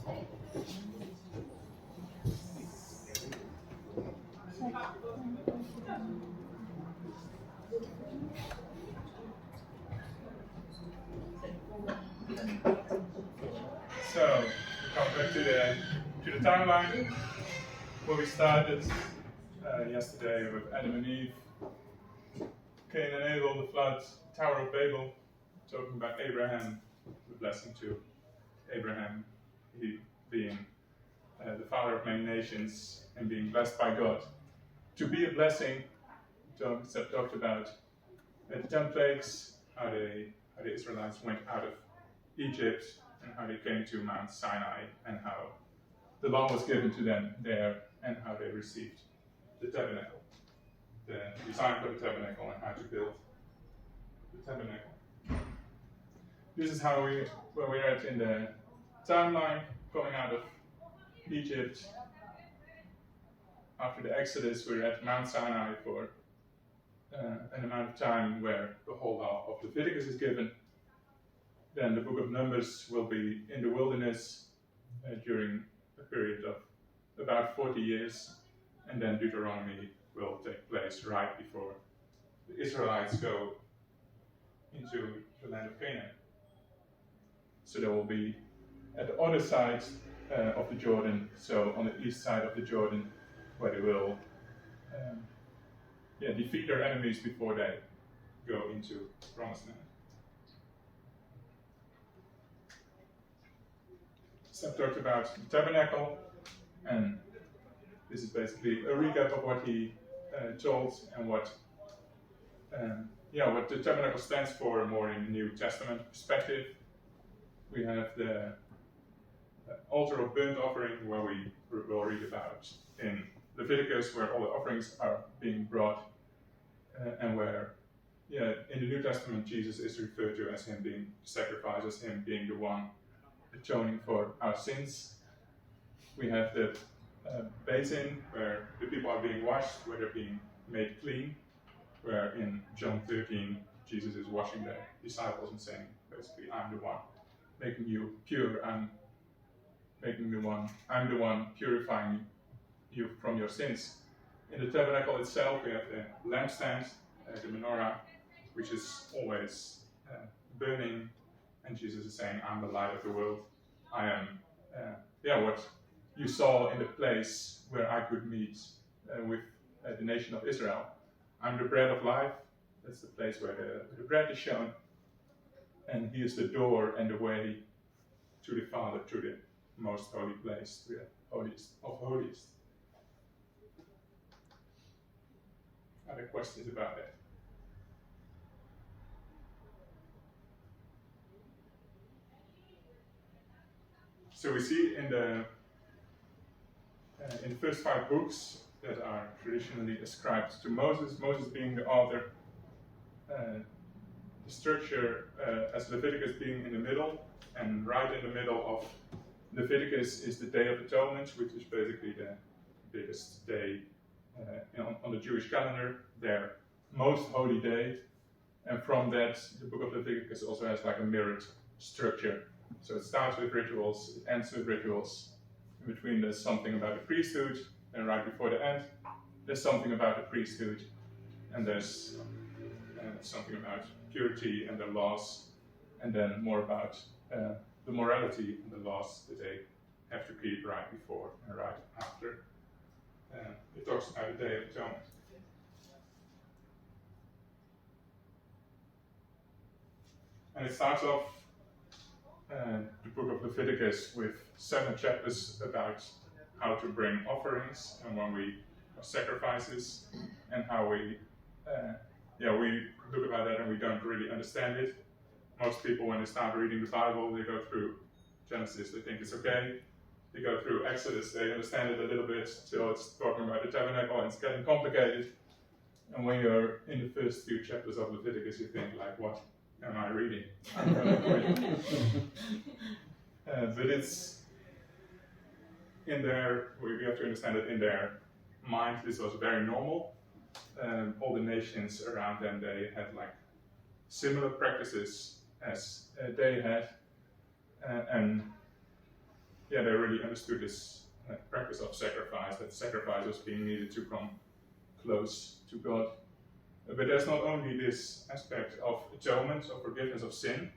So we come back to the timeline where we started yesterday with Adam and Eve, Cain and Abel, the flood, Tower of Babel, talking about Abraham, the blessing to Abraham, he being the father of many nations and being blessed by God. To be a blessing, Seth talked about the 10 plagues, how the Israelites went out of Egypt, and how they came to Mount Sinai, and how the law was given to them there, and how they received the tabernacle, the design for the tabernacle, and how to build the tabernacle. This is where we're at in the timeline, coming out of Egypt. After the Exodus, we're at Mount Sinai for an amount of time where the whole law of Leviticus is given. Then the book of Numbers will be in the wilderness during a period of about 40 years, and then Deuteronomy will take place right before the Israelites go into the land of Canaan. So there will be at the other side of the Jordan, so on the east side of the Jordan, where they will defeat their enemies before they go into the Promised Land. Seth talked about the tabernacle, and this is basically a recap of what he told and what the tabernacle stands for more in the New Testament perspective. We have the altar of burnt offering, where we will read about in Leviticus, where all the offerings are being brought, and where, in the New Testament, Jesus is referred to as him being sacrificed, as him being the one atoning for our sins. We have the basin, where the people are being washed, where they're being made clean, where in John 13, Jesus is washing the disciples and saying, basically, I'm the one making you pure, I'm the one purifying you from your sins. In the tabernacle itself, we have the lampstand, the menorah, which is always burning, and Jesus is saying, I'm the light of the world. I am what you saw in the place where I could meet with the nation of Israel. I'm the bread of life. That's the place where the bread is shown. And he is the door and the way to the Father, to the most holy place, to the holiest of holiest. Other questions about that? So we see in the first 5 books that are traditionally ascribed to Moses, Moses being the author, the structure as Leviticus being in the middle, and right in the middle of Leviticus is the Day of Atonement, which is basically the biggest day on the Jewish calendar, their most holy day. And from that, the book of Leviticus also has like a mirrored structure. So it starts with rituals, it ends with rituals. In between, there's something about the priesthood, and right before the end, there's something about the priesthood, and there's something about purity and the laws, and then more about the morality and the laws that they have to keep right before and right after. It talks about the Day of Atonement. And it starts off the book of Leviticus with 7 chapters about how to bring offerings and when we sacrifices, and how we look about that and we don't really understand it. Most people, when they start reading the Bible, they go through Genesis, they think it's okay. They go through Exodus, they understand it a little bit till it's talking about the tabernacle and it's getting complicated. And when you're in the first few chapters of Leviticus, you think like, what am I reading? But it's in there, we have to understand that in their mind this was very normal. All the nations around them, they had like similar practices as they had. they really understood this practice of sacrifice, that sacrifice was being needed to come close to God. But there's not only this aspect of atonement, of forgiveness of sin,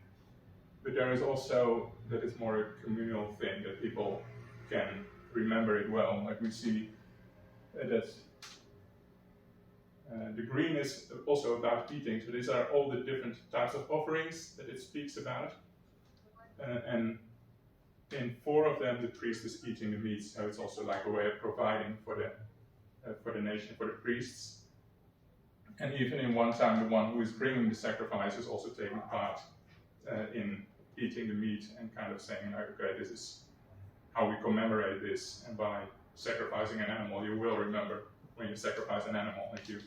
but there is also that it's more a communal thing, that people can remember it well. Like we see that the green is also about eating. So these are all the different types of offerings that it speaks about. And in 4 of them, the priest is eating the meat. So it's also like a way of providing for the nation, for the priests. And even in one time, the one who is bringing the sacrifice is also taking part in eating the meat and kind of saying, like, okay, this is how we commemorate this. And by sacrificing an animal, you will remember when you sacrifice an animal, if you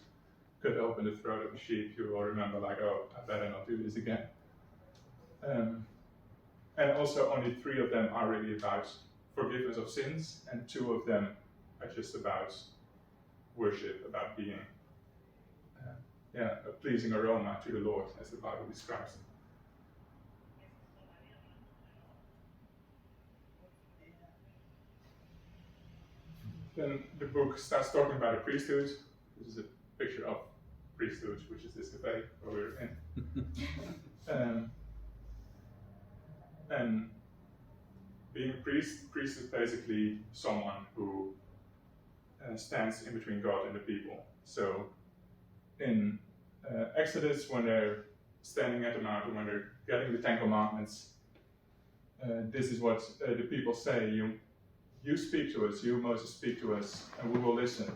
cut open the throat of a sheep, you will remember, like, oh, I better not do this again. And also only 3 of them are really about forgiveness of sins, and 2 of them are just about worship, about being a pleasing aroma to the Lord, as the Bible describes it. Then the book starts talking about the priesthood. This is a picture of priesthood, which is this cafe where we're in. And being a priest is basically someone who stands in between God and the people. So in Exodus, when they're standing at the mountain, when they're getting the 10 Commandments, this is what the people say: you speak to us, you, Moses, speak to us, and we will listen.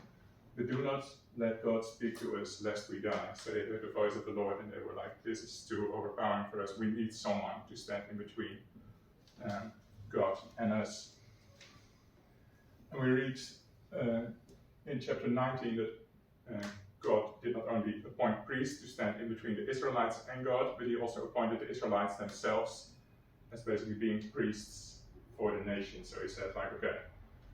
But do not let God speak to us, lest we die. So they heard the voice of the Lord, and they were like, this is too overpowering for us. We need someone to stand in between God and us. And we read in chapter 19 that God did not only appoint priests to stand in between the Israelites and God, but he also appointed the Israelites themselves as basically being priests for the nation. So he said, like, okay,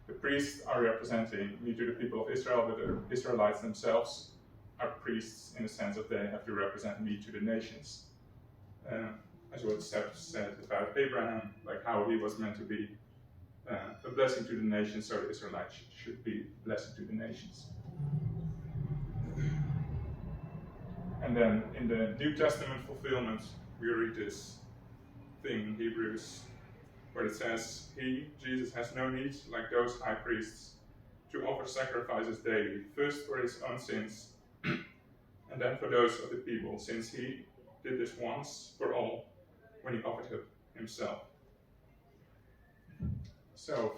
the priests are representing me to the people of Israel, but the Israelites themselves are priests in the sense that they have to represent me to the nations. As what Seth said about Abraham, like how he was meant to be a blessing to the nations, so the Israelites should be a blessing to the nations. And then in the New Testament fulfillment, we read this thing in Hebrews, where it says, he, Jesus, has no need, like those high priests, to offer sacrifices daily, first for his own sins, and then for those of the people, since he did this once for all, when he offered himself. So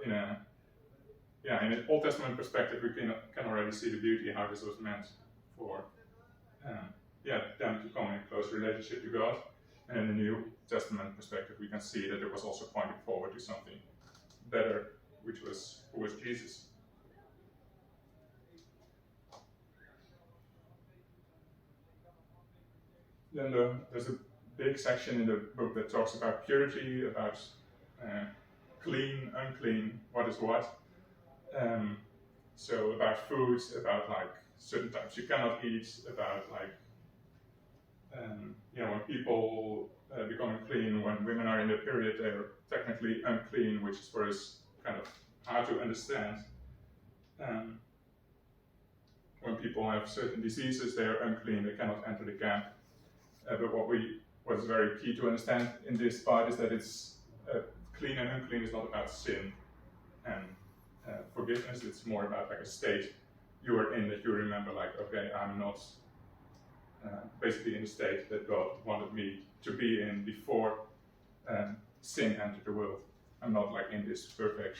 in an Old Testament perspective, we can already see the beauty how this was meant for them to come in a close relationship to God. And in the New Testament perspective, we can see that it was also pointing forward to something better, who was Jesus. Then there's a big section in the book that talks about purity, about clean, unclean, what is what. So about foods, about like certain types you cannot eat, about like when people become unclean, when women are in their period, they are technically unclean, which is for us kind of hard to understand. When people have certain diseases, they are unclean, they cannot enter the camp. But what is very key to understand in this part is that it's clean and unclean is not about sin and forgiveness. It's more about like a state you are in, that you remember, like, okay, I'm not basically in the state that God wanted me to be in before sin entered the world. I'm not like in this perfect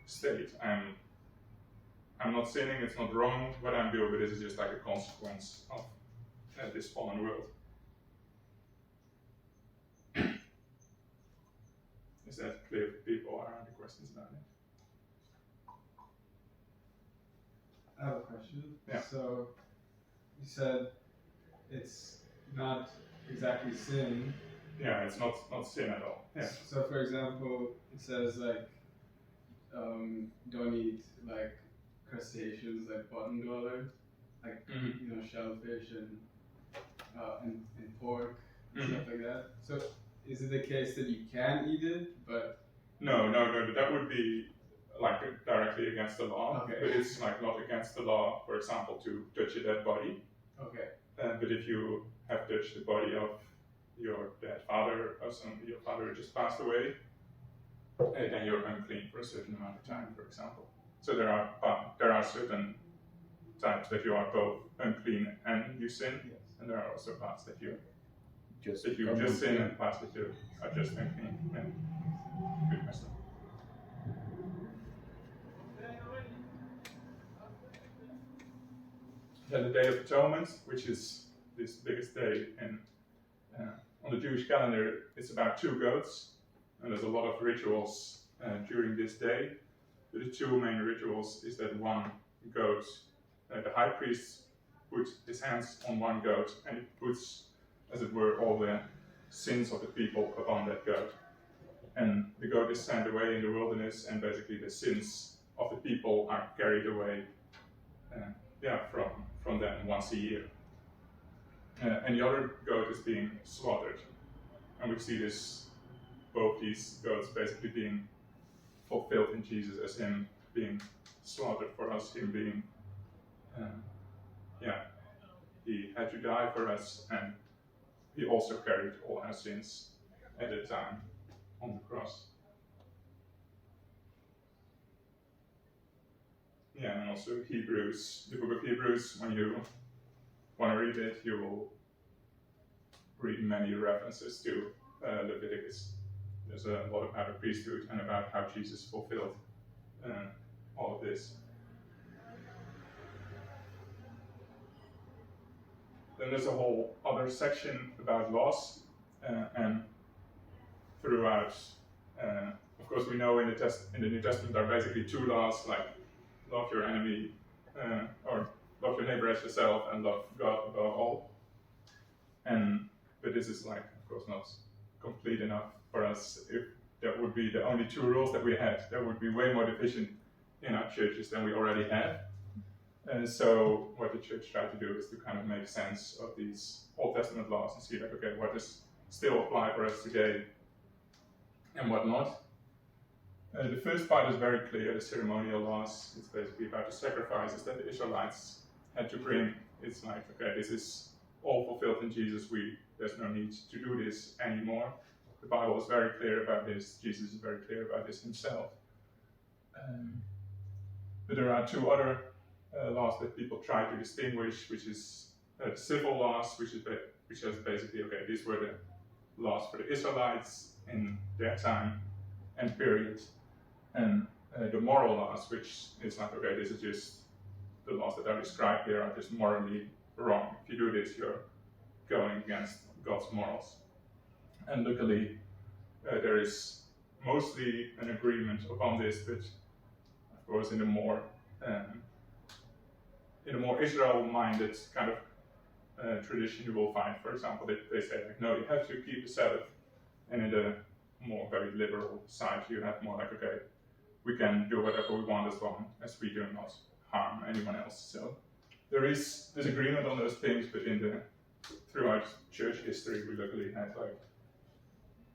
state. I'm not sinning, it's not wrong what I'm doing, but this is just like a consequence of this fallen world. Is that clear for people? Are there questions about it? I have a question. Yeah. So, you said it's not exactly sin. Yeah, it's not sin at all. Yeah. So, for example, it says like, don't eat like crustaceans like bottom dweller, like shellfish and pork and stuff like that. So is it the case that you can eat it, but No, that would be like directly against the law. Okay. But it's like not against the law, for example, to touch a dead body. okay, But if you have touched the body of your dead father or your father who just passed away, then you're unclean for a certain amount of time, for example. So there are certain times that you are both unclean and you sin, yes. and there are also parts that you Just sin and parts that you are just unclean. Yeah. Good question. Then the Day of Atonement, which is this biggest day on the Jewish calendar, it's about 2 goats, and there's a lot of rituals during this day. The 2 main rituals is that one goat, the high priest puts his hands on one goat, and he puts, as it were, all the sins of the people upon that goat. And the goat is sent away in the wilderness, and basically the sins of the people are carried away from them once a year. And the other goat is being slaughtered. And we see both these goats basically being fulfilled in Jesus as him being slaughtered for us, him being, he had to die for us, and he also carried all our sins at that time on the cross. Yeah, and also Hebrews, the book of Hebrews, when you want to read it, you will read many references to Leviticus. There's a lot about the priesthood and about how Jesus fulfilled all of this. Then there's a whole other section about laws, and throughout, of course, we know in the New Testament there are basically 2 laws, like love your enemy, or love your neighbor as yourself, and love God above all. But this is like, of course, not complete enough for us. If that would be the only 2 rules that we had, that would be way more deficient in our churches than we already have. And so what the church tried to do is to kind of make sense of these Old Testament laws and see like, okay, what does still apply for us today and what not. The first part is very clear, the ceremonial laws. It's basically about the sacrifices that the Israelites had to bring. It's like, okay, this is all fulfilled in Jesus. There's no need to do this anymore. The Bible is very clear about this. Jesus is very clear about this himself. But there are 2 other laws that people try to distinguish, which is civil laws, which is basically, okay, these were the laws for the Israelites in their time and period. And the moral laws, which is like, okay, this is just the laws that are described here are just morally wrong. If you do this, you're going against God's morals. And luckily, there is mostly an agreement upon this, but of course, in the more Israel-minded kind of tradition, you will find, for example, they say like, no, you have to keep the Sabbath. And in the more very liberal side, you have more like, okay, we can do whatever we want as long as we do not harm anyone else. So there is disagreement on those things, but throughout church history, we luckily had like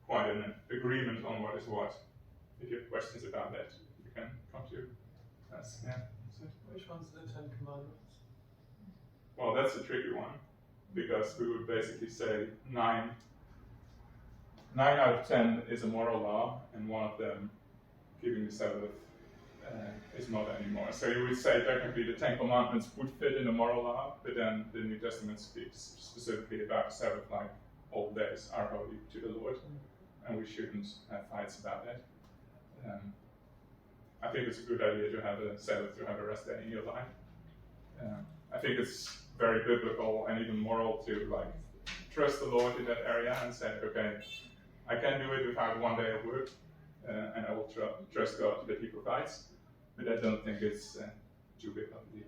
quite an agreement on what is what. If you have questions about that, you can come to us. Yeah. Which one's the 10 Commandments? Well, that's a tricky one, because we would basically say 9 out of 10 is a moral law, and one of them, keeping the Sabbath, is not anymore. So you would say technically the 10 Commandments would fit in the moral law, but then the New Testament speaks specifically about the Sabbath, like all days are holy to the Lord, and we shouldn't have fights about that. I think it's a good idea to have a Sabbath, to have a rest day in your life. I think it's very biblical and even moral to like trust the Lord in that area and say, okay, I can do it without 1 day of work, and I will trust God that He provides. But I don't think it's too big of a deal.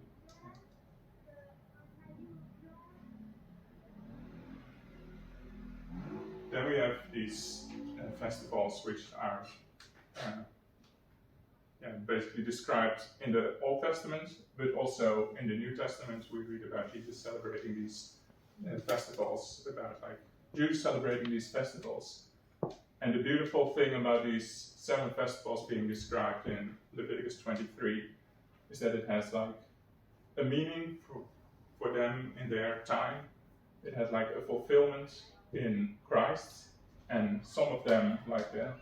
Then we have these festivals which are basically described in the Old Testament, but also in the New Testament we read about Jesus celebrating these festivals, about like Jews celebrating these festivals. And the beautiful thing about these 7 festivals being described in Leviticus 23 is that it has like a meaning for them in their time. It has like a fulfillment in Christ, and some of them, like the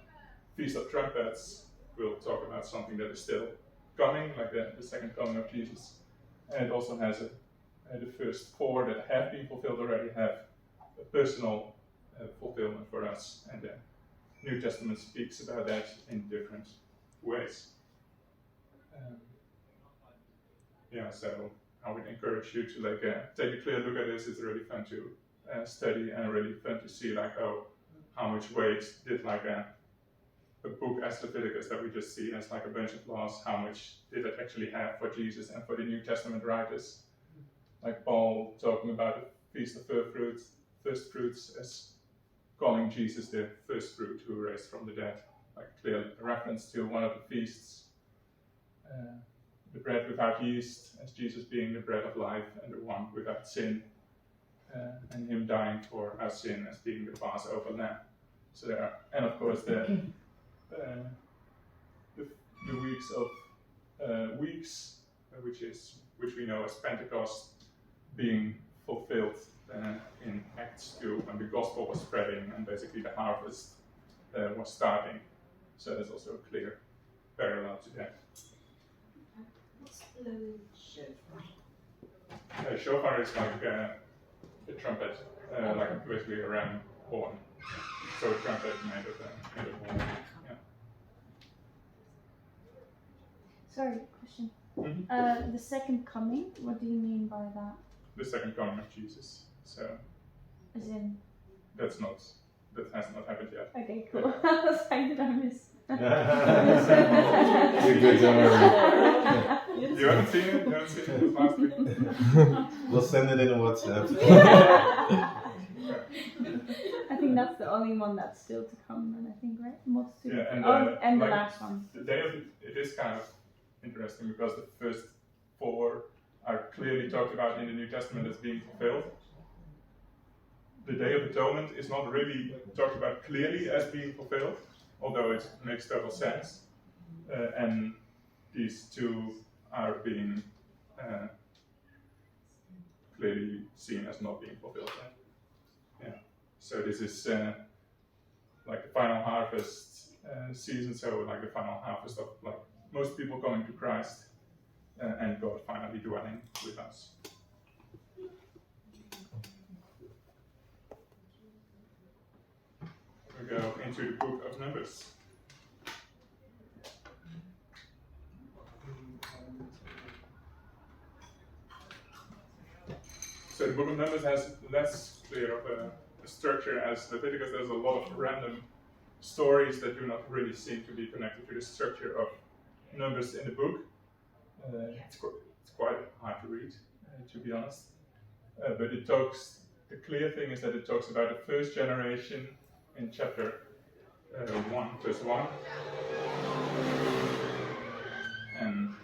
Feast of Trumpets, will talk about something that is still coming, like the second coming of Jesus. And it also has the first 4 that have been fulfilled already have a personal fulfillment for us, and the New Testament speaks about that in different ways. So I would encourage you to take a clear look at this. It's really fun to study, and really fun to see how much weight did a book as Leviticus that we just see as like a bunch of laws, how much did it actually have for Jesus and for the New Testament writers? Like Paul talking about the Feast of First Fruits as calling Jesus the first fruit who raised from the dead, like clear reference to one of the feasts. The bread without yeast as Jesus being the bread of life and the one without sin, and him dying for our sin as being the Passover lamb. So there are, and of course the weeks of weeks, which we know as Pentecost, being fulfilled in Acts 2 when the gospel was spreading and basically the harvest was starting. So there's also a clear parallel to that. What's the shofar? Shofar is like a trumpet, like basically a ram horn. So a trumpet made of horn. Yeah. Sorry, question. Mm-hmm. The second coming, what do you mean by that? The second coming of Jesus. So As in? that has not happened yet. Okay, cool. I was like, did I miss? Good memory. You haven't seen it? You haven't seen it last week? We'll send it in a WhatsApp. I think that's the only one that's still to come, and I think, right? Multitude. Yeah, and the last one. The day of it is kind of interesting because the first 4 are clearly talked about in the New Testament as being fulfilled. The Day of Atonement is not really talked about clearly as being fulfilled, although it makes total sense. And these 2 are being clearly seen as not being fulfilled yet. Yeah. So this is like the final harvest season, so like the final harvest of like most people coming to Christ and God finally dwelling with us. We go into the book of Numbers. So the book of Numbers has less clear of a structure as Leviticus. There's a lot of random stories that do not really seem to be connected to the structure of Numbers in the book. It's quite hard to read, to be honest. But the clear thing is that it talks about the first generation in chapter 1, verse 1. And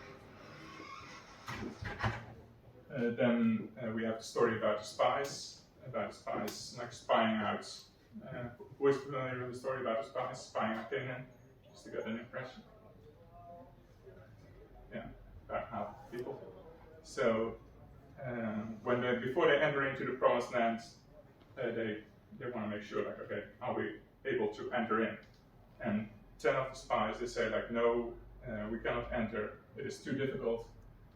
then we have the story about the spies like spying out. Who is familiar with the story about the spies spying out Canaan? Just to get an impression. Yeah, about half the people. So before they enter into the promised land, they want to make sure, like, okay, are we able to enter in? And 10 of the spies, they say, like, no, we cannot enter. It is too difficult.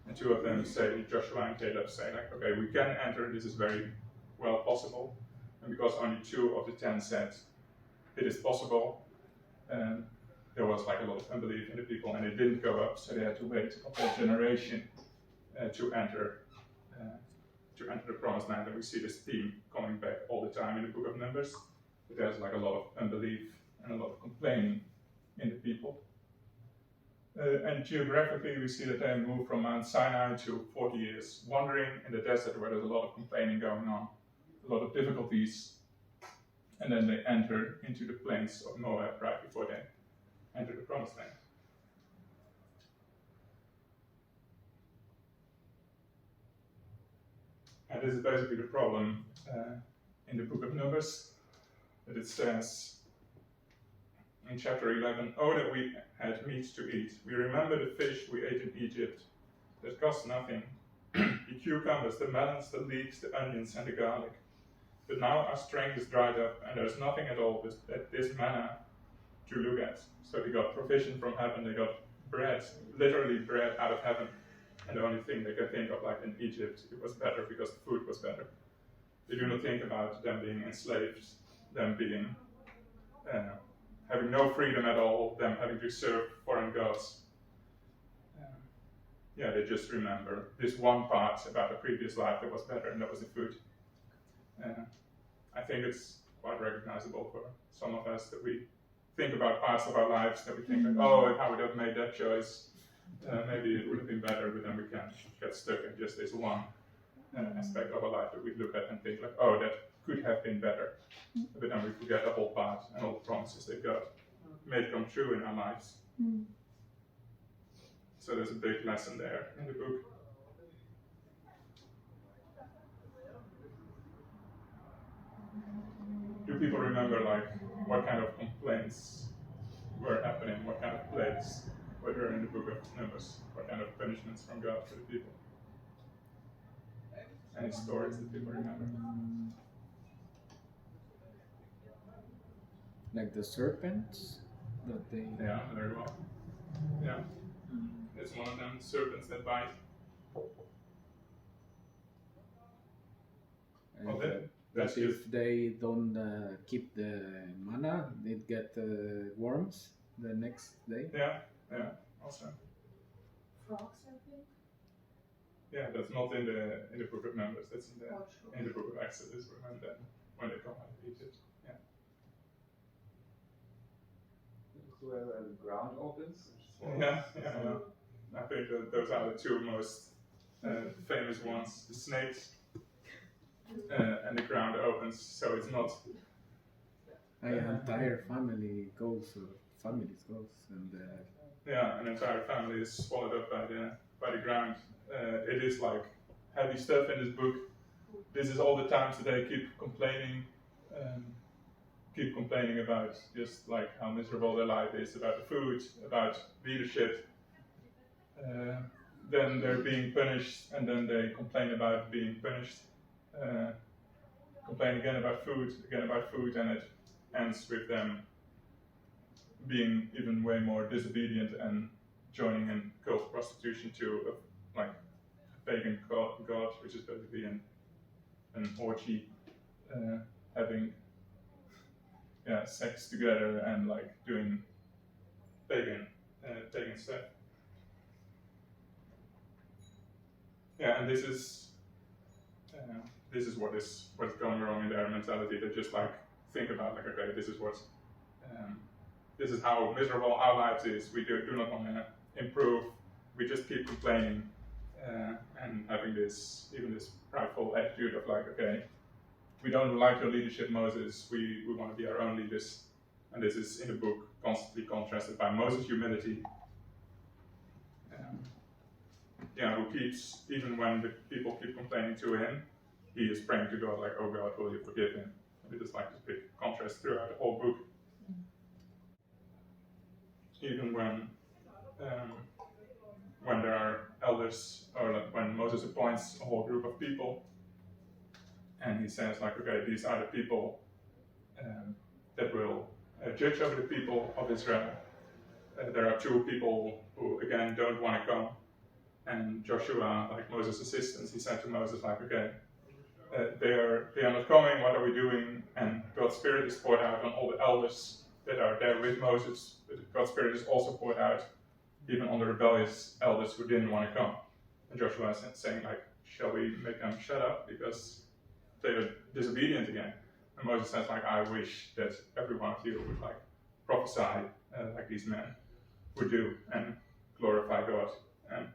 And 2 of them say, Joshua and Caleb say, like, okay, we can enter. This is very well possible. And because only 2 of the 10 said it is possible, there was like a lot of unbelief in the people, and it didn't go up. So they had to wait a whole generation to enter the promised land. And we see this theme coming back all the time in the book of Numbers. But there's like a lot of unbelief and a lot of complaining in the people. And geographically, we see that they move from Mount Sinai to 40 years wandering in the desert where there's a lot of complaining going on, a lot of difficulties. And then they enter into the plains of Moab right before they enter the promised land. And this is basically the problem in the book of Numbers, that it says in chapter 11, "Oh, that we had meat to eat. We remember the fish we ate in Egypt that cost nothing, the cucumbers, the melons, the leeks, the onions, and the garlic. But now our strength is dried up, and there's nothing at all but this manna to look at." So they got provision from heaven, they got bread, literally bread out of heaven. And the only thing they can think of, like in Egypt, it was better because the food was better. They do not think about them being enslaved, them being having no freedom at all, them having to serve foreign gods. They just remember this one part about the previous life that was better, and that was the food. I think it's quite recognizable for some of us that we think about parts of our lives that we think like, oh, if I would have made that choice, maybe it would have been better, but then we can get stuck in just this one aspect of our life that we look at and think like, oh, that could have been better. But then we forget the whole part and all the promises that God made come true in our lives. So there's a big lesson there in the book. Do people remember like what kind of complaints were happening, what kind of plagues were there in the book of Numbers, what kind of punishments from God for the people? Any stories that people remember? Like the serpents that they. Yeah, very well. Yeah. It's one of them, serpents that bite. Well, that's But if they don't keep the manna, they get worms the next day. Yeah, also. Frogs, I think. Yeah, that's not in the book of Numbers. That's in the book of Exodus when they come out of Egypt. Yeah. Where the ground opens. Yeah. I think that those are the two most famous ones: the snakes and the ground opens. So it's not. An entire family goes, families goes, and. An entire family is swallowed up by the ground. It is like heavy stuff in this book. This is all the times that they keep complaining about just like how miserable their life is, about the food, about leadership. Then they're being punished, and then they complain about being punished. Complain again about food, and it ends with them being even way more disobedient and joining in cult prostitution to like a pagan god, which is basically an orgy, having sex together and like doing pagan stuff. Yeah, and this is what is going wrong in their mentality. They just like think about like, okay, this is how miserable our lives is. We do not want to improve. We just keep complaining and having this prideful attitude of like, okay, we don't like your leadership, Moses. We want to be our own leaders. And this is in the book constantly contrasted by Moses' humility. Who keeps, even when the people keep complaining to him, he is praying to God like, oh God, will you forgive him? And it is like this big contrast throughout the whole book. Even when there are elders, or like when Moses appoints a whole group of people, and he says like, okay, these are the people that will judge over the people of Israel. There are two people who again don't want to come, and Joshua, like Moses' assistants, he said to Moses like, okay, they are not coming. What are we doing? And God's Spirit is poured out on all the elders that are there with Moses. But God's Spirit is also poured out even on the rebellious elders who didn't want to come. And Joshua is saying like, shall we make them shut up because they are disobedient again? And Moses says like, I wish that every one of you would like prophesy like these men would do and glorify God. And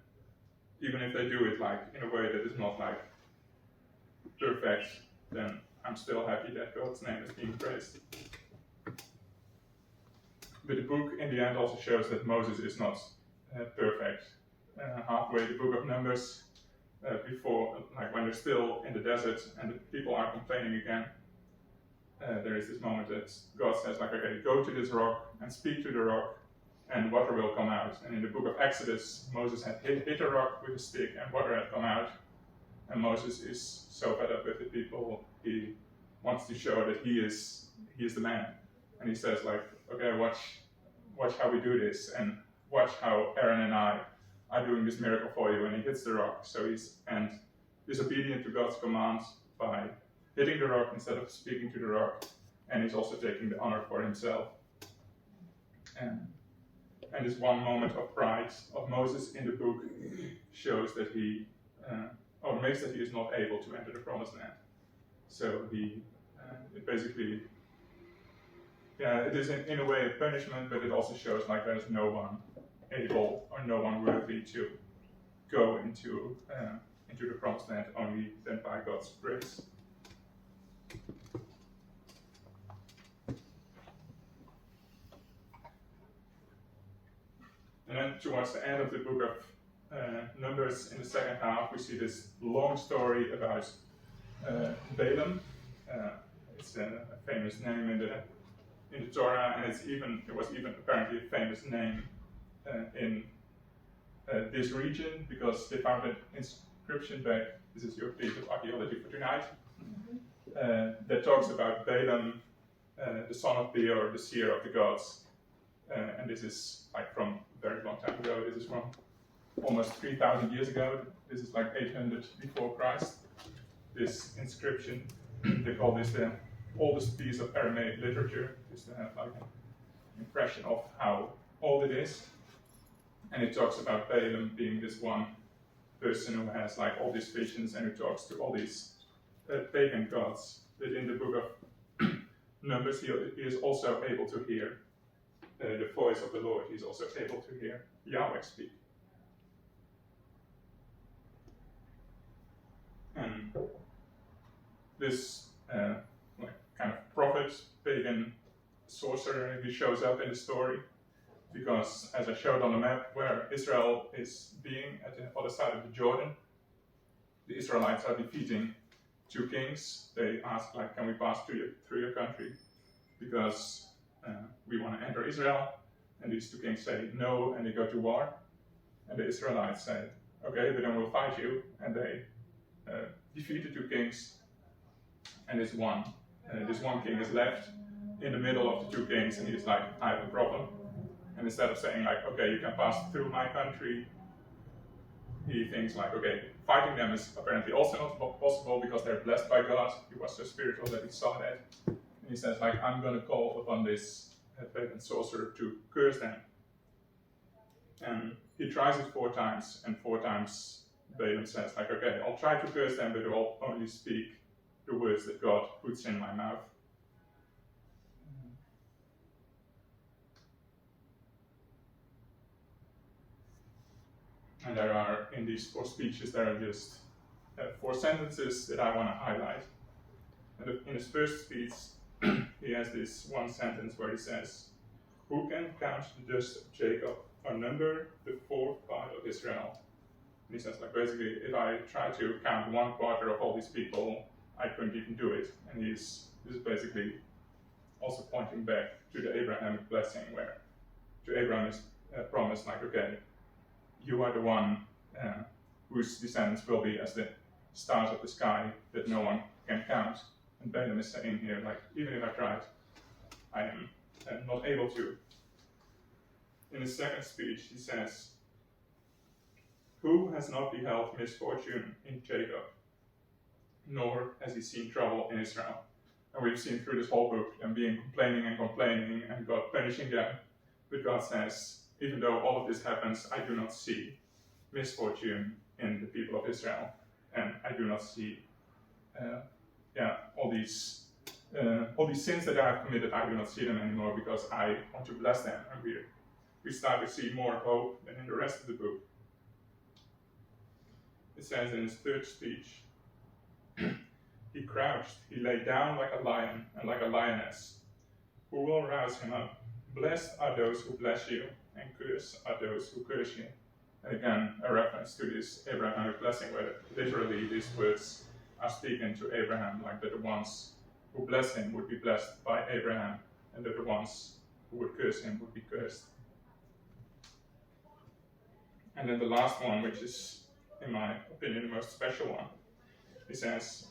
even if they do it like in a way that is not like perfect, then I'm still happy that God's name is being praised. But the book in the end also shows that Moses is not perfect. Halfway the book of Numbers, before, like when they're still in the desert and the people are complaining again, there is this moment that God says, like, okay, go to this rock and speak to the rock, and water will come out. And in the book of Exodus, Moses had hit a rock with a stick, and water had come out. And Moses is so fed up with the people, he wants to show that he is the man. And he says, like, okay, watch how we do this, and watch how Aaron and I are doing this miracle for you. And he hits the rock. So he's disobedient to God's commands by hitting the rock instead of speaking to the rock, and he's also taking the honor for himself. And this one moment of pride of Moses in the book shows that or makes that he is not able to enter the promised land. So it basically, it is in a way a punishment, but it also shows like there is no one able or no one worthy to go into the promised land, only then by God's grace. And then towards the end of the book of Numbers, in the second half, we see this long story about Balaam. It's a famous name in the Torah, and it was even apparently a famous name in this region, because they found an inscription back. This is your piece of archaeology for tonight. That talks about Balaam, the son of Beor, the seer of the gods. And this is like from a very long time ago. This is from almost 3,000 years ago. This is like 800 before Christ. This inscription, they call this the oldest piece of Aramaic literature, just to have like an impression of how old it is. And it talks about Balaam being this one person who has like all these visions and who talks to all these pagan gods. But in the book of Numbers, he is also able to hear the voice of the Lord. He's also able to hear Yahweh speak. And this kind of prophet, pagan sorcerer, he shows up in the story because, as I showed on the map, where Israel is being at the other side of the Jordan, the Israelites are defeating two kings. They ask, like, can we pass through your country? Because we want to enter Israel. And these two kings say no, and they go to war. And the Israelites say, okay, but then we'll fight you. And they defeat the two kings. And this one king is left in the middle of the two kings, and he's like, I have a problem. And instead of saying like, okay, you can pass through my country, he thinks like, okay, fighting them is apparently also not possible because they're blessed by God. He was so spiritual that he saw that. And he says like, I'm going to call upon this pagan sorcerer to curse them. And he tries it 4 times, and 4 times Balaam says like, okay, I'll try to curse them, but I'll only speak the words that God puts in my mouth. And there are, in these 4 speeches, there are just 4 sentences that I want to highlight. And in his first speech, he has this one sentence where he says, who can count the dust of Jacob or number the 4th part of Israel? And he says, like, basically, if I try to count 1/4 of all these people, I couldn't even do it. And this is basically also pointing back to the Abrahamic blessing, where to Abraham is promised, like, okay, you are the one whose descendants will be as the stars of the sky that no one can count. And Balaam is saying here, like, even if I tried, I am not able to. In his second speech, he says, who has not beheld misfortune in Jacob, nor has he seen trouble in Israel? And we've seen through this whole book them being complaining and God punishing them. But God says, even though all of this happens, I do not see misfortune in the people of Israel. And I do not see all these sins that I have committed, I do not see them anymore because I want to bless them. And we start to see more hope than in the rest of the book. It says in his third speech, he crouched, he lay down like a lion and like a lioness. Who will rouse him up? Blessed are those who bless you, and cursed are those who curse you. And again, a reference to this Abrahamic blessing, where literally these words are speaking to Abraham, like that once who bless him would be blessed by Abraham, and that the ones who would curse him would be cursed. And then the last one, which is, in my opinion, the most special one, he says,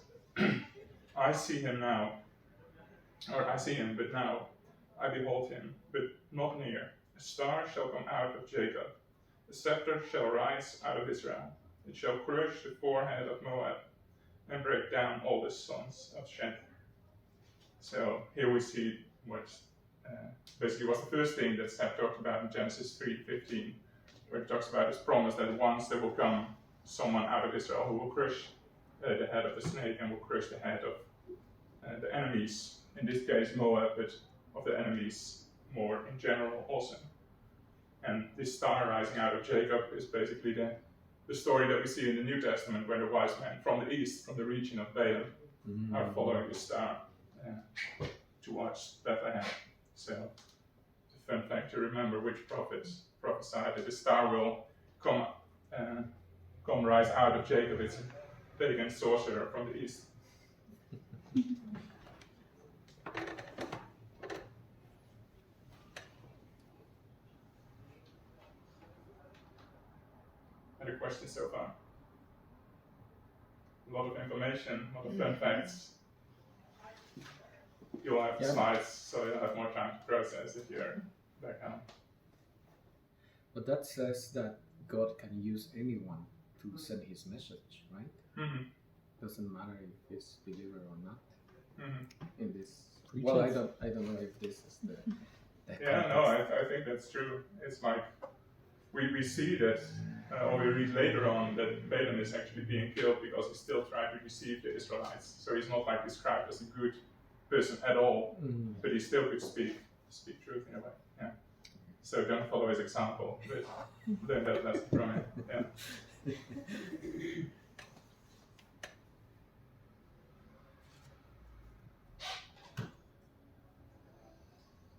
I see him now, or I see him, but now I behold him, but not near. A star shall come out of Jacob, a scepter shall rise out of Israel. It shall crush the forehead of Moab, and break down all the sons of Shem. So here we see what basically was the first thing that Seth talked about in Genesis 3:15, where it talks about his promise that once there will come someone out of Israel who will crush the head of the snake and will crush the head of the enemies, in this case Moab, but of the enemies more in general also. And this star rising out of Jacob is basically the story that we see in the New Testament, where the wise men from the east, from the region of Balaam, are following the star towards Bethlehem. So it's a fun fact to remember which prophets prophesied that the star will come rise out of Jacob. It's a pagan sorcerer from the east. Any questions so far? A lot of information, a lot of fun facts. You'll have the slides, so you'll have more time to process if you're back home. But that says that God can use anyone to send his message, right? Mm-hmm. Doesn't matter if it's believer or not. Mm-hmm. In this, well, I don't know if this is the Yeah, no, I think that's true. It's like we see that, or we read later on that Balaam is actually being killed because he still tried to deceive the Israelites. So he's not like described as a good person at all, but he still could speak truth in a way. Yeah. So don't follow his example, but learn that lesson from it. Yeah.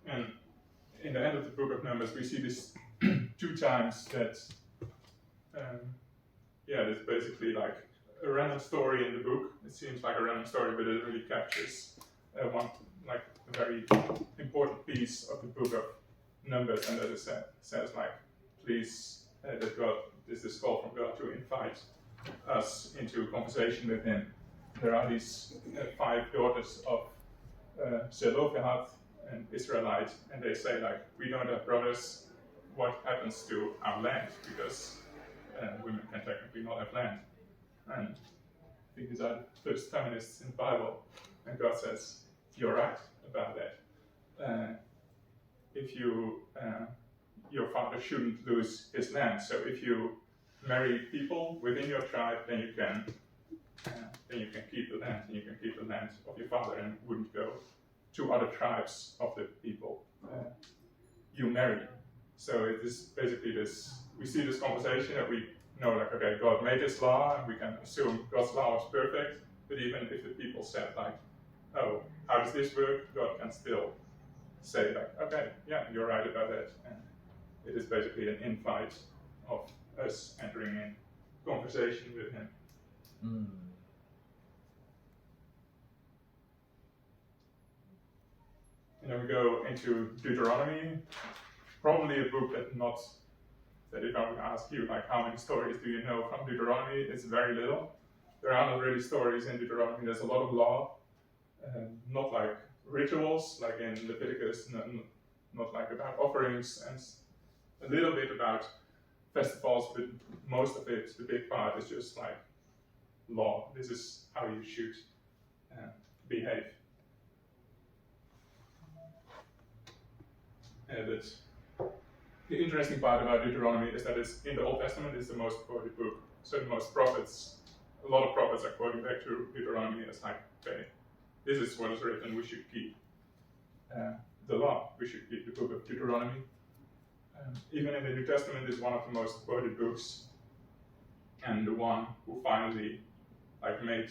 And in the end of the book of Numbers, we see this 2 times that, it's basically like a random story in the book. It seems like a random story, but it really captures one, like a very important piece of the book of Numbers, and that it says like, please, that God, this is call from God to invite us into conversation with Him. There are these 5 daughters of Zelophehad, an Israelite, and they say like, we don't have brothers, what happens to our land? Because women can technically not have land. And I think these are the first feminists in the Bible, and God says, you're right about that. If you, your father shouldn't lose his land, so if you marry people within your tribe, then you can keep the land, and you can keep the land of your father, and wouldn't go to other tribes of the people you marry. So it is basically this, we see this conversation that we know like, okay, God made this law, and we can assume God's law is perfect, but even if the people said like, oh, how does this work? God can still say like, okay, yeah, you're right about that. And it is basically an invite of us entering in conversation with Him. And then we go into Deuteronomy, probably a book that if I would ask you, like, how many stories do you know from Deuteronomy? It's very little. There are not really stories in Deuteronomy. There's a lot of law, not like rituals, like in Leviticus, not like about offerings, and a little bit about festivals, but most of it, the big part, is just like law. This is how you should behave. But the interesting part about Deuteronomy is that it's in the Old Testament, it's the most quoted book. So the most prophets, a lot of prophets are quoting back to Deuteronomy as like, okay, this is what is written, we should keep the law, we should keep the book of Deuteronomy. Even in the New Testament, is one of the most quoted books, and the one who finally like made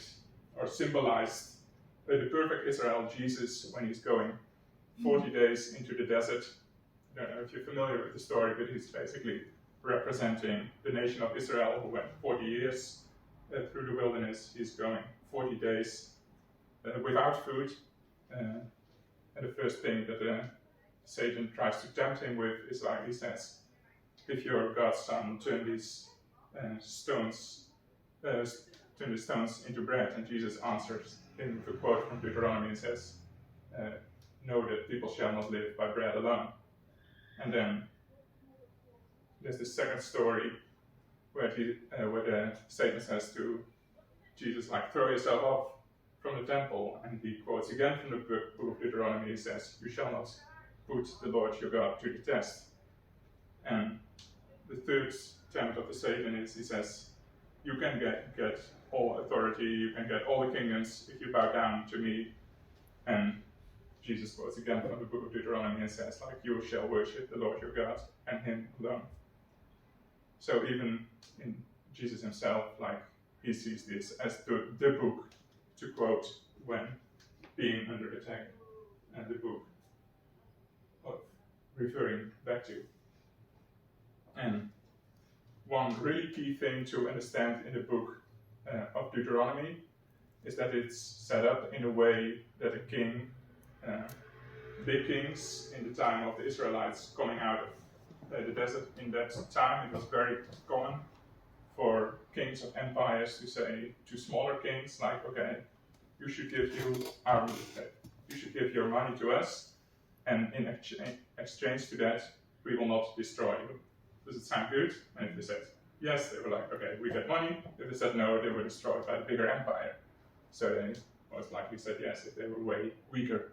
or symbolized the perfect Israel, Jesus, when he's going 40 days into the desert. I don't know if you're familiar with the story, but he's basically representing the nation of Israel who went 40 years through the wilderness. He's going 40 days without food, And the first thing that Satan tries to tempt him with is like he says, if you're God's son, turn these stones into bread. And Jesus answers in the quote from Deuteronomy and says, know that people shall not live by bread alone. And then there's the second story where Satan says to Jesus, like, throw yourself off from the temple. And he quotes again from the book of Deuteronomy. He says, you shall not put the Lord your God to the test. And the third tempt of the Satan is, he says, you can get all authority, you can get all the kingdoms if you bow down to me. And Jesus quotes again from the book of Deuteronomy and says, like, you shall worship the Lord your God and him alone. So even in Jesus himself, like, he sees this as the book to quote when being under attack, and the book of referring back to. And one really key thing to understand in the book of Deuteronomy is that it's set up in a way that a king, big kings in the time of the Israelites coming out of the desert in that time, it was very common for kings of empires to say to smaller kings, like, okay, you should give your money to us, and in exchange to that, we will not destroy you. Does it sound good? And if they said yes, they were like, okay, we get money. If they said no, they were destroyed by the bigger empire. So they most likely said yes if they were way weaker.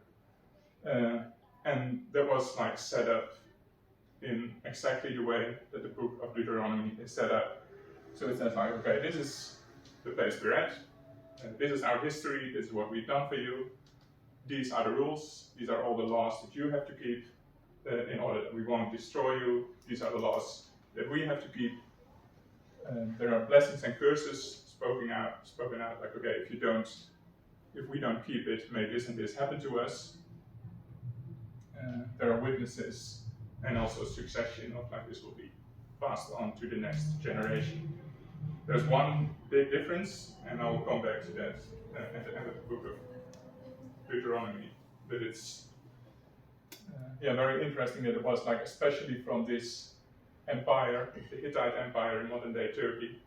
And that was like set up in exactly the way that the book of Deuteronomy is set up. So it says like, okay, this is the place we're at. This is our history. This is what we've done for you. These are the rules. These are all the laws that you have to keep in order that we won't destroy you. These are the laws that we have to keep. There are blessings and curses spoken out like, okay, if we don't keep it, may this and this happen to us. There are witnesses and also succession of like this will be passed on to the next generation. There's one big difference, and I will come back to that at the end of the book of Deuteronomy. But it's very interesting that it was like, especially from this empire, the Hittite Empire in modern day Turkey,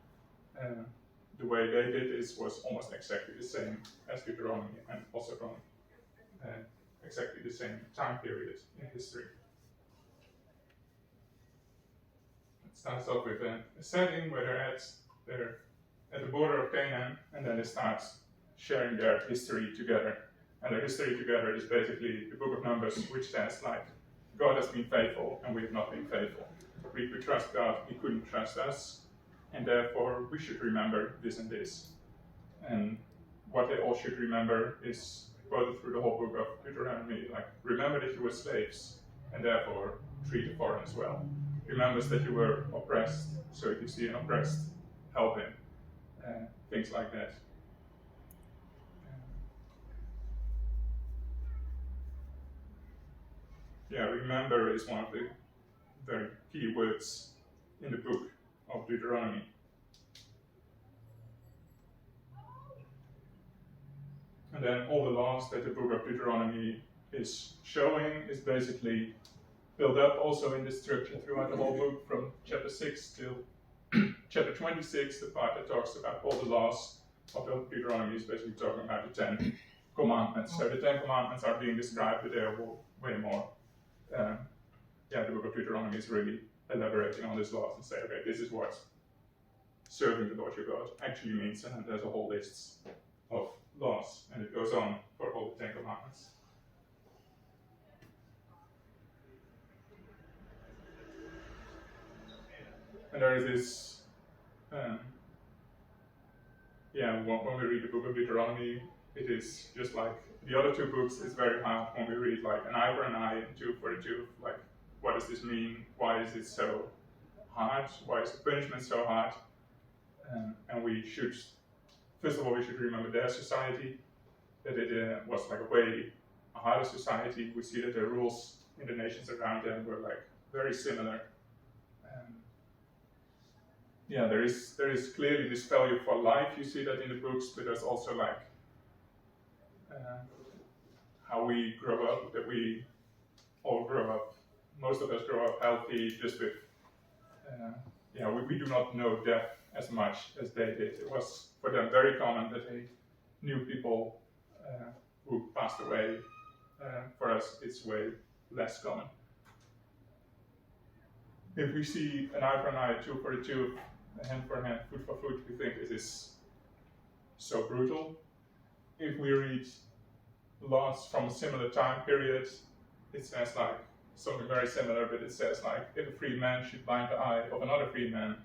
the way they did this was almost exactly the same as Deuteronomy, and also from exactly the same time period in history. It starts off with a setting where they're at the border of Canaan, and then they start sharing their history together. And their history together is basically the book of Numbers, which says like, God has been faithful and we have not been faithful. We could trust God, he couldn't trust us, and therefore we should remember this and this. And what they all should remember is quoted through the whole book of Deuteronomy, like, remember that you were slaves, and therefore treat the foreigners well. Remember that you were oppressed, so if you see an oppressed, help him. Things like that. Remember is one of the very key words in the book of Deuteronomy. And then all the laws that the book of Deuteronomy is showing is basically built up also in the structure throughout the whole book, from chapter 6 till chapter 26, the part that talks about all the laws of Deuteronomy is basically talking about the 10 commandments. So the 10 commandments are being described, but they are way more. The book of Deuteronomy is really elaborating on these laws and say, okay, this is what serving the Lord your God actually means, and there's a whole list of laws, and it goes on for all the 10 commandments. And there is this, when we read the book of Deuteronomy, it is just like the other two books. It's very hard when we read like an eye for an eye and tooth for a tooth. Like, what does this mean? Why is it so hard? Why is the punishment so hard? And we should, first of all, we should remember their society, that it was like a harder society. We see that the rules in the nations around them were like very similar. There is clearly this value for life. You see that in the books, but there's also like how we grow up, that we all grow up, most of us grow up healthy, just with, we do not know death as much as they did. It was for them very common that they knew people who passed away. For us, it's way less common. If we see an eye for an eye, tooth for a tooth, a hand for a hand, foot for foot, we think it is so brutal. If we read laws from a similar time period, it says like something very similar, but it says like if a free man should bind the eye of another free man,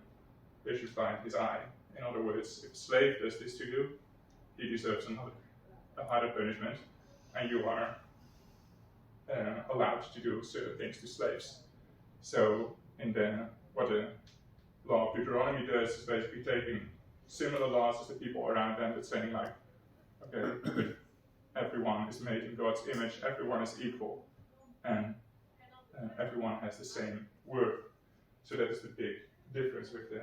they should bind his eye. In other words, if a slave does this to you, he deserves a harder punishment, and you are allowed to do certain things to slaves. So what the law of Deuteronomy does is basically taking similar laws as the people around them, but saying like, okay, but everyone is made in God's image, everyone is equal, and everyone has the same worth. So that is the big difference with the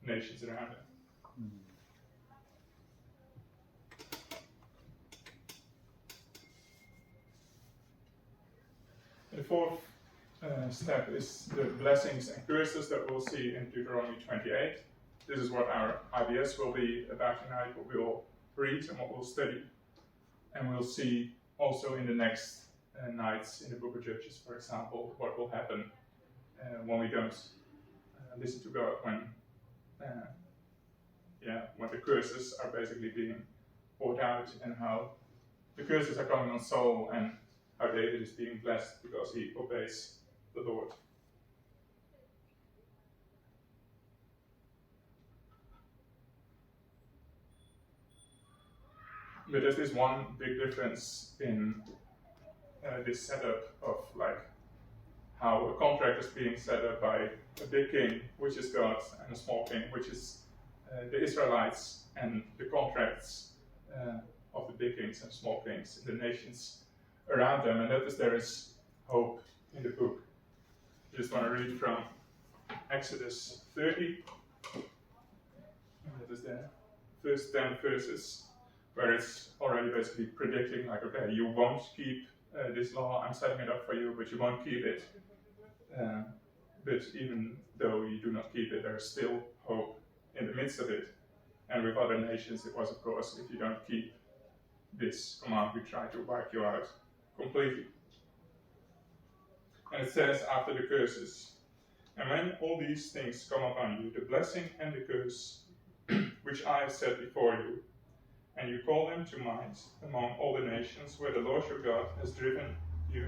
nations around them. The fourth step is the blessings and curses that we'll see in Deuteronomy 28. This is what our IBS will be about tonight, what we'll read and what we'll study. And we'll see also in the next nights in the book of Judges, for example, what will happen when we don't listen to God, when the curses are basically being poured out, and how the curses are coming on Saul, and how David is being blessed because he obeys the Lord. But there's this one big difference in this setup of like how a contract is being set up by a big king, which is God, and a small king, which is the Israelites, and the contracts of the big kings and small kings, the nations around them, and that is there is hope in the book. I just want to read from Exodus 30, and that is the first 10 verses, where it's already basically predicting like, okay, you won't keep this law, I'm setting it up for you, but you won't keep it. But even though you do not keep it, there is still hope in the midst of it. And with other nations, it was, of course, if you don't keep this command, we try to wipe you out completely. And it says after the curses, and when all these things come upon you, the blessing and the curse, which I have set before you, and you call them to mind among all the nations where the Lord your God has driven you,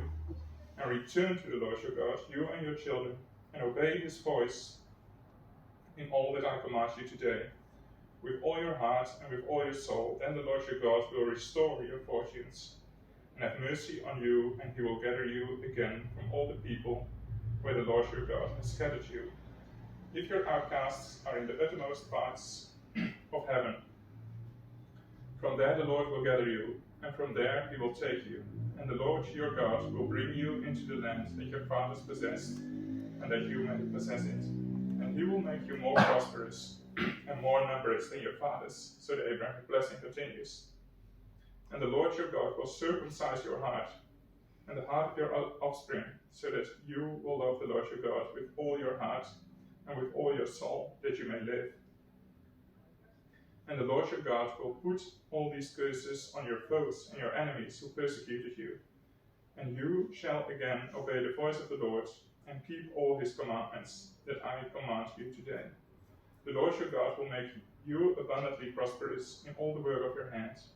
and return to the Lord your God, you and your children, and obey his voice in all that I command you today, with all your heart and with all your soul, then the Lord your God will restore your fortunes, and have mercy on you, and he will gather you again from all the people where the Lord your God has scattered you. If your outcasts are in the uttermost parts of heaven, from there the Lord will gather you, and from there he will take you, and the Lord your God will bring you into the land that your fathers possessed, and that you may possess it. And he will make you more prosperous and more numerous than your fathers, so the Abrahamic blessing continues. And the Lord your God will circumcise your heart and the heart of your offspring, so that you will love the Lord your God with all your heart and with all your soul, that you may live. And the Lord your God will put all these curses on your foes and your enemies who persecuted you. And you shall again obey the voice of the Lord, and keep all his commandments that I command you today. The Lord your God will make you abundantly prosperous in all the work of your hands,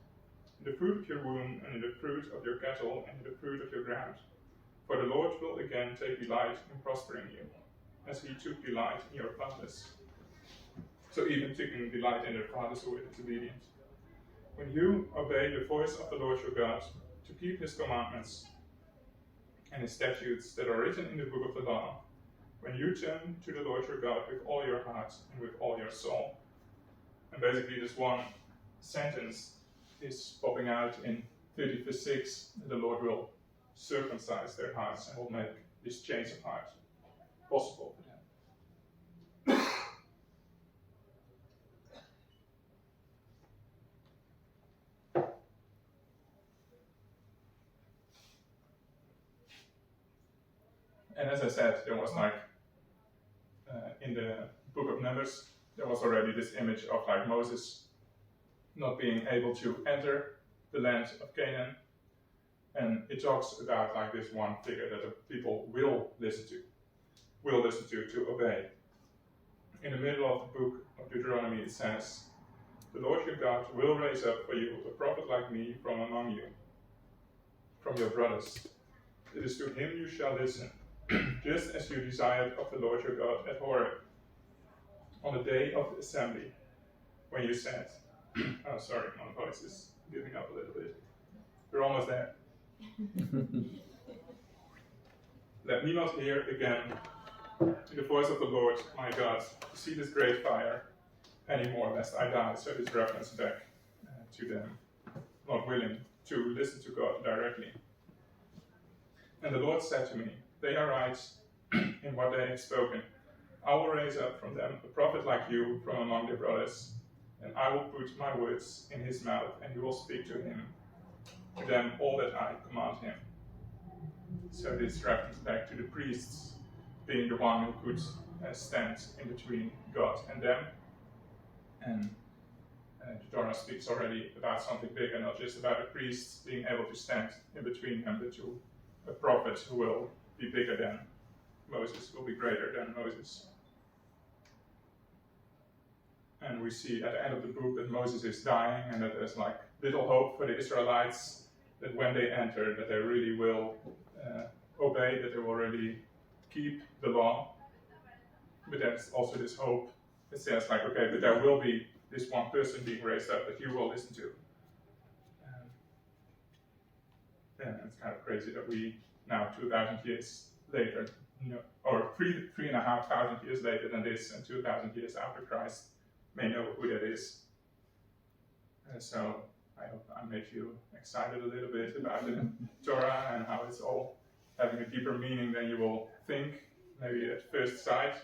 in the fruit of your womb, and in the fruit of your cattle, and in the fruit of your ground. For the Lord will again take delight in prospering you, as he took delight in your fathers. So even taking delight in their fathers who were disobedient. When you obey the voice of the Lord your God, to keep his commandments and his statutes that are written in the book of the law, when you turn to the Lord your God with all your heart and with all your soul. And basically this one sentence is popping out in 30 verse 6, that the Lord will circumcise their hearts and will make this change of heart possible for them. I said, there was like in the book of Numbers, there was already this image of like Moses not being able to enter the land of Canaan, and it talks about like this one figure that the people will listen to obey. In the middle of the book of Deuteronomy, it says, "The Lord your God will raise up for you a prophet like me from among you, from your brothers. It is to him you shall listen, just as you desired of the Lord your God at Horeb, on the day of the assembly, when you said," oh, sorry, my voice is giving up a little bit. We're almost there. "Let me not hear again the voice of the Lord my God to see this great fire anymore, lest I die." So this reference back to them not willing to listen to God directly. "And the Lord said to me, they are right in what they have spoken. I will raise up from them a prophet like you from among their brothers, and I will put my words in his mouth, and he will speak to them all that I command him." So this reference back to the priests being the one who could stand in between God and them. And the Torah speaks already about something bigger, not just about the priests being able to stand in between them, but to a prophet who will be bigger than Moses, will be greater than Moses. And we see at the end of the book that Moses is dying, and that there's like little hope for the Israelites that when they enter, that they really will obey, that they will really keep the law. But there's also this hope that says like, okay, but there will be this one person being raised up that you will listen to. And it's kind of crazy that we now 2,000 years later, or 3,500 years later than this, and 2,000 years after Christ, may know who that is. So I hope I made you excited a little bit about the Torah and how it's all having a deeper meaning than you will think, maybe at first sight.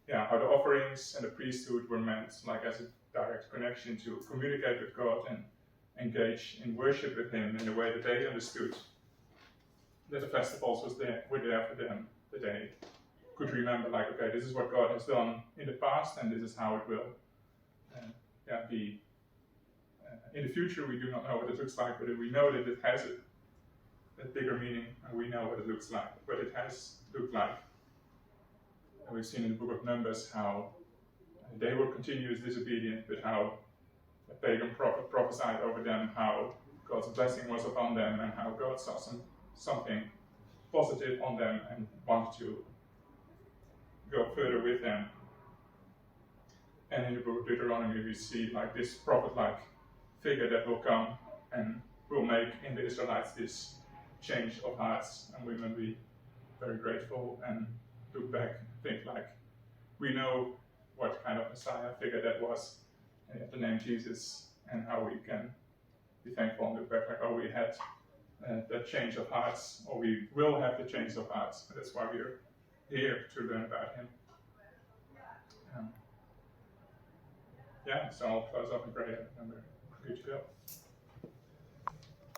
How the offerings and the priesthood were meant like as a direct connection to communicate with God and engage in worship with him in the way that they understood that the festivals were there for them, that they could remember like, okay, this is what God has done in the past and this is how it will be. In the future we do not know what it looks like, but we know that it has a bigger meaning, and we know what it looks like, what it has looked like. And we've seen in the book of Numbers how they were continuous disobedient, but how a pagan prophet prophesied over them, how God's blessing was upon them, and how God saw something positive on them and wanted to go further with them. And in the book of Deuteronomy we see like this prophet-like figure that will come and will make in the Israelites this change of hearts, and we will be very grateful and look back and think like, we know what kind of Messiah figure that was, and the name Jesus, and how we can be thankful and look back like, oh, we had that change of hearts, or we will have the change of hearts. That's why we're here to learn about him. So I'll close up in prayer and we're good to go.